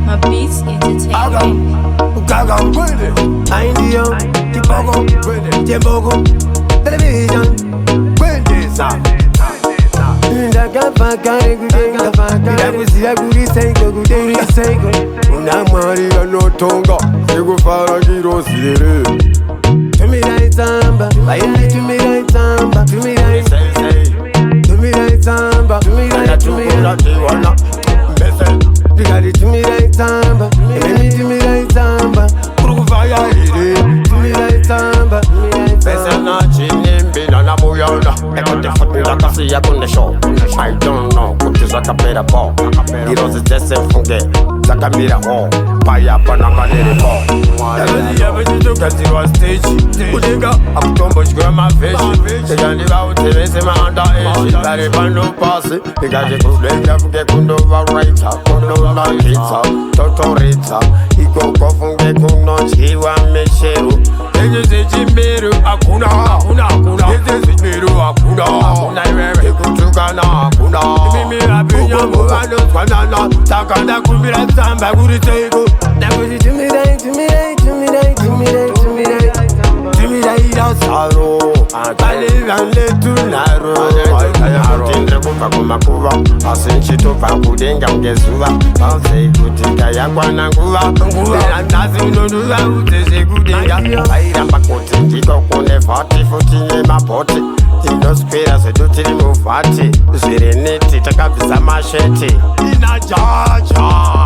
My beats entertainment. Gaga, with it. I'm the young, Chipoko, with it. Chipoko, television, with this up. Ndakapakare kudenga ndakuziya kuri seiko kuderi seiko unamwari anotonga nekufara kirosire Tumirayi Tsamba vaindi Tumirayi Tsamba Tumirayi Tsamba ndikati Tumirayi Tsamba inini Tumirayi Tsamba kuri kufaya iri Tumirayi Tsamba pesa nachinimbi nanamuyona ekuti ndakasiya kune show I don't know kuti zvakapera po irozi dzese mfunge dzakamira ho paya pananganiripo ndaziya vechitogadzirwa stage kudenga akutombodyira mavheshi tekandivaudze vese maanda eshi vari pano pasi ndikati kudenga funge kundovaraita kundonakidza totoridza ikoko funge kunodyiwa mishero enge zechimero hakuna enge zechimero hakuna ekutukana hakuna imimirapenyango vanozwanana saka ndakumbira Tsamba kuri seiko ndakuti Tumirayi Chasauro pane vanetunharo kuti ndiri kubva kumakuva asi nchitobva kudenga ngezuva vauzei kuti kayakwana nguva nhasi unondovaudze zvekudenga vairamba kuti ndiko kune vhati futi nemabhoti tinoswera zvedu tiri muvhati zviri neti takabvisa masheti inajaja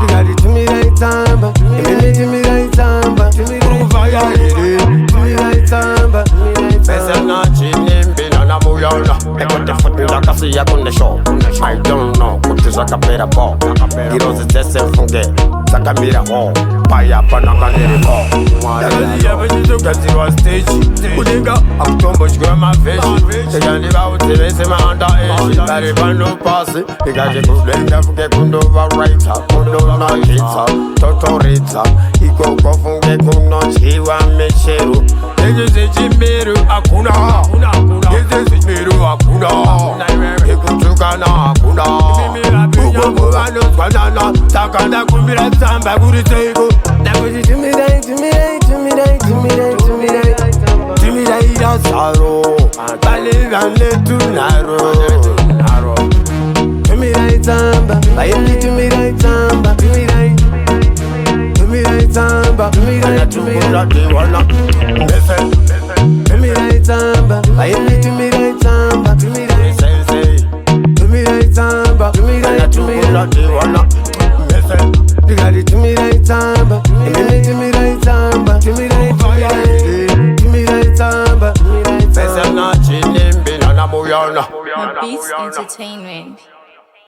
ndikati Tumirayi Tsamba inini Tumirayi Tsamba kuri kufaya iri Tumirayi Tsamba pesa nachinimbi nanamuyona ekuti futi ndakasiya kune show I don't know kuti zvakapera po irozi dzese mfunge dzakamira ho paya pananganiripo ndaziya vechitogadzirwa stage kudenga akutombodyira mavheshi tekandivaudze vese maanda eshi vari pano pasi ndikati kudenga funge kundovaraita kundonakidza totoridza ikoko funge kunodyiwa mishero enge zechimero hakuna enge zechimero hakuna ekutukana hakuna ukoko vanozwanana saka ndakumbira Tsamba kuri seiko ndakuti Tumirayi Chasauro pane vanetunharo Tumirayi Tsamba vaindi Tumirayi Tsamba Tumirayi Tsamba Tumirayi Tsamba vaindi Tumirayi Tsamba Tumirayi Tsamba ndikati Tumirayi Tsamba inini Tumirayi Tsamba Tumirayi Tsamba My beats entertainment.